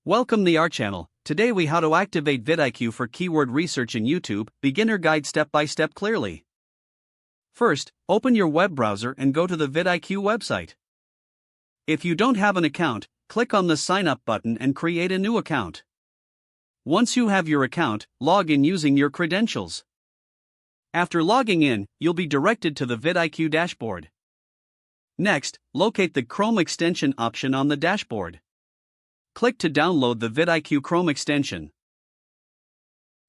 Welcome to our channel. Today we how to activate VidIQ for keyword research in YouTube, beginner guide step by step clearly. First, open your web browser and go to the VidIQ website. If you don't have an account, click on the sign up button and create a new account. Once you have your account, log in using your credentials. After logging in, you'll be directed to the VidIQ dashboard. Next, locate the Chrome extension option on the dashboard. Click to download the VidIQ Chrome extension.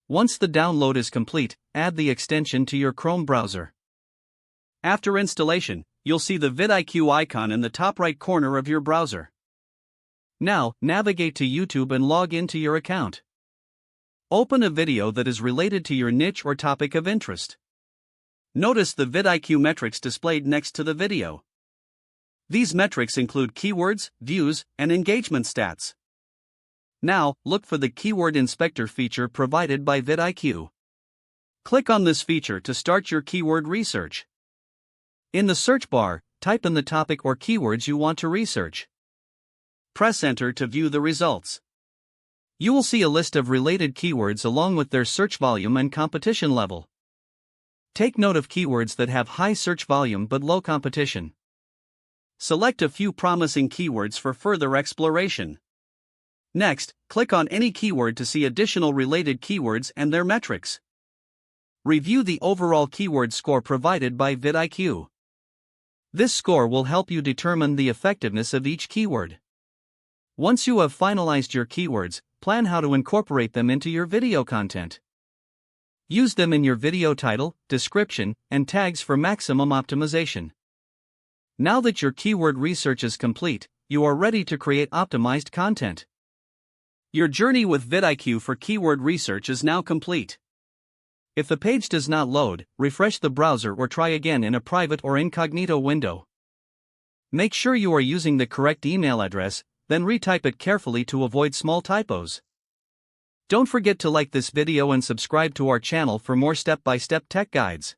Once the download is complete, add the extension to your Chrome browser. After installation, you'll see the VidIQ icon in the top right corner of your browser. Now, navigate to YouTube and log into your account. Open a video that is related to your niche or topic of interest. Notice the VidIQ metrics displayed next to the video. These metrics include keywords, views, and engagement stats. Now, look for the Keyword Inspector feature provided by VidIQ. Click on this feature to start your keyword research. In the search bar, type in the topic or keywords you want to research. Press Enter to view the results. You will see a list of related keywords along with their search volume and competition level. Take note of keywords that have high search volume but low competition. Select a few promising keywords for further exploration. Next, click on any keyword to see additional related keywords and their metrics. Review the overall keyword score provided by VidIQ. This score will help you determine the effectiveness of each keyword. Once you have finalized your keywords, plan how to incorporate them into your video content. Use them in your video title, description, and tags for maximum optimization. Now that your keyword research is complete, you are ready to create optimized content. Your journey with VidIQ for keyword research is now complete. If the page does not load, refresh the browser or try again in a private or incognito window. Make sure you are using the correct email address, then retype it carefully to avoid small typos. Don't forget to like this video and subscribe to our channel for more step-by-step tech guides.